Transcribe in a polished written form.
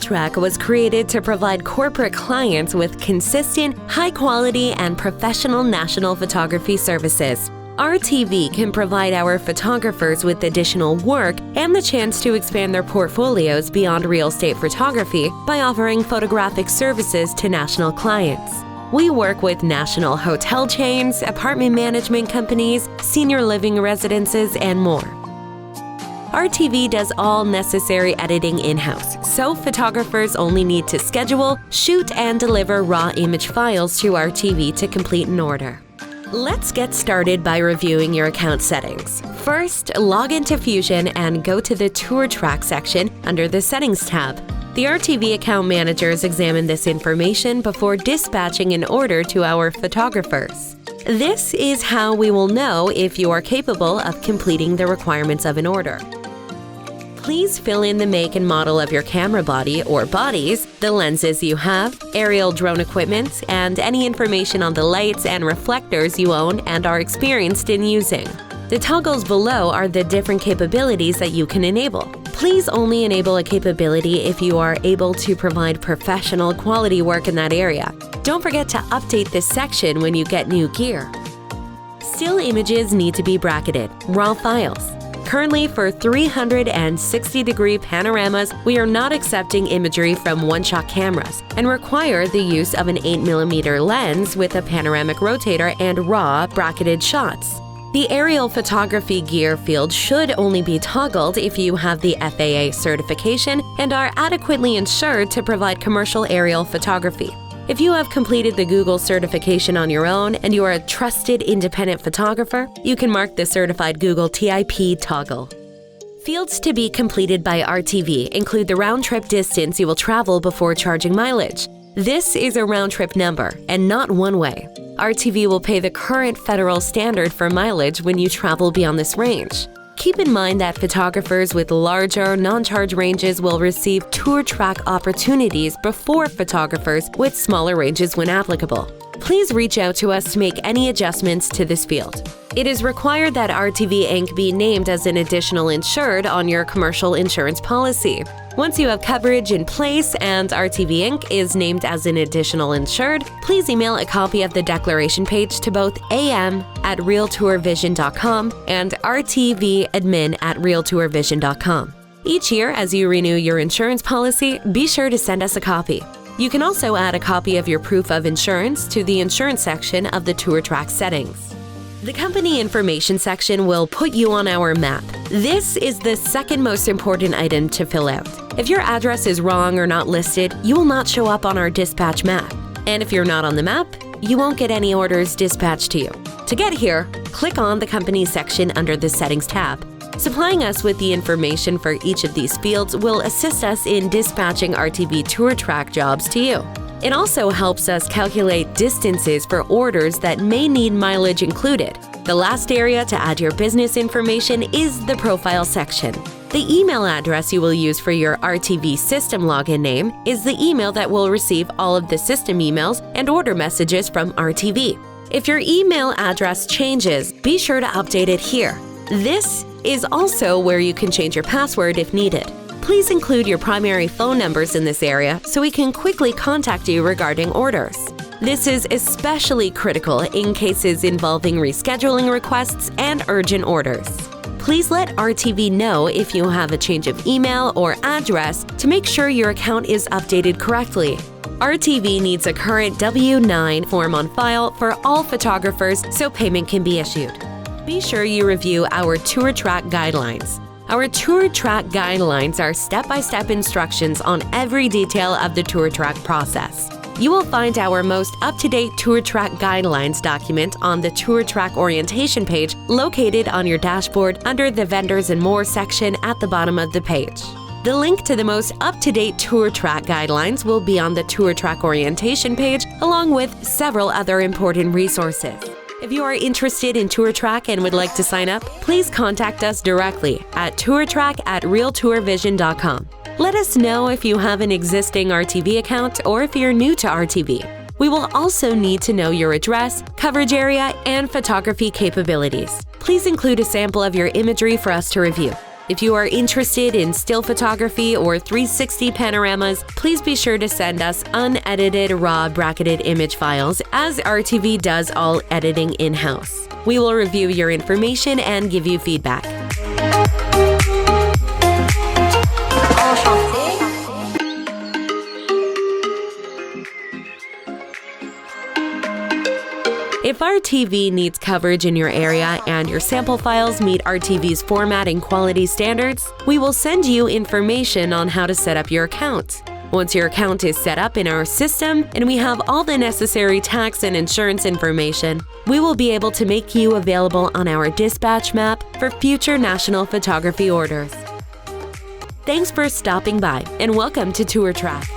TourTrack was created to provide corporate clients with consistent, high-quality, and professional national photography services. RTV can provide our photographers with additional work and the chance to expand their portfolios beyond real estate photography by offering photographic services to national clients. We work with national hotel chains, apartment management companies, senior living residences, and more. RTV does all necessary editing in-house, so photographers only need to schedule, shoot, and deliver raw image files to RTV to complete an order. Let's get started by reviewing your account settings. First, log into Fusion and go to the TourTrack section under the Settings tab. The RTV account managers examine this information before dispatching an order to our photographers. This is how we will know if you are capable of completing the requirements of an order. Please fill in the make and model of your camera body or bodies, the lenses you have, aerial drone equipment, and any information on the lights and reflectors you own and are experienced in using. The toggles below are the different capabilities that you can enable. Please only enable a capability if you are able to provide professional quality work in that area. Don't forget to update this section when you get new gear. Still images need to be bracketed, raw files. Currently, for 360-degree panoramas, we are not accepting imagery from one-shot cameras and require the use of an 8mm lens with a panoramic rotator and raw, bracketed shots. The aerial photography gear field should only be toggled if you have the FAA certification and are adequately insured to provide commercial aerial photography. If you have completed the Google certification on your own and you are a trusted independent photographer, you can mark the certified Google TIP toggle. Fields to be completed by RTV include the round-trip distance you will travel before charging mileage. This is a round-trip number and not one-way. RTV will pay the current federal standard for mileage when you travel beyond this range. Keep in mind that photographers with larger, non-charge ranges will receive TourTrack opportunities before photographers with smaller ranges when applicable. Please reach out to us to make any adjustments to this field. It is required that RTV Inc. be named as an additional insured on your commercial insurance policy. Once you have coverage in place and RTV Inc. is named as an additional insured, please email a copy of the declaration page to both am@realtourvision.com and rtvadmin@realtourvision.com. Each year, as you renew your insurance policy, be sure to send us a copy. You can also add a copy of your proof of insurance to the insurance section of the TourTrack settings. The company information section will put you on our map. This is the second most important item to fill out. If your address is wrong or not listed, you will not show up on our dispatch map. And if you're not on the map, you won't get any orders dispatched to you. To get here, click on the company section under the Settings tab. Supplying us with the information for each of these fields will assist us in dispatching RTV TourTrack jobs to you. It also helps us calculate distances for orders that may need mileage included. The last area to add your business information is the Profile section. The email address you will use for your RTV system login name is the email that will receive all of the system emails and order messages from RTV. If your email address changes, be sure to update it here. This is also where you can change your password if needed. Please include your primary phone numbers in this area so we can quickly contact you regarding orders. This is especially critical in cases involving rescheduling requests and urgent orders. Please let RTV know if you have a change of email or address to make sure your account is updated correctly. RTV needs a current W-9 form on file for all photographers so payment can be issued. Be sure you review our TourTrack guidelines. Our TourTrack guidelines are step-by-step instructions on every detail of the TourTrack process. You will find our most up-to-date TourTrack guidelines document on the TourTrack orientation page located on your dashboard under the Vendors and More section at the bottom of the page. The link to the most up-to-date TourTrack guidelines will be on the TourTrack orientation page along with several other important resources. If you are interested in TourTrack and would like to sign up, please contact us directly at tourtrack@realtourvision.com. Let us know if you have an existing RTV account or if you're new to RTV. We will also need to know your address, coverage area, and photography capabilities. Please include a sample of your imagery for us to review. If you are interested in still photography or 360 panoramas, please be sure to send us unedited raw bracketed image files, as RTV does all editing in-house. We will review your information and give you feedback. If RTV needs coverage in your area and your sample files meet RTV's format and quality standards, we will send you information on how to set up your account. Once your account is set up in our system and we have all the necessary tax and insurance information, we will be able to make you available on our dispatch map for future national photography orders. Thanks for stopping by and welcome to TourTrack.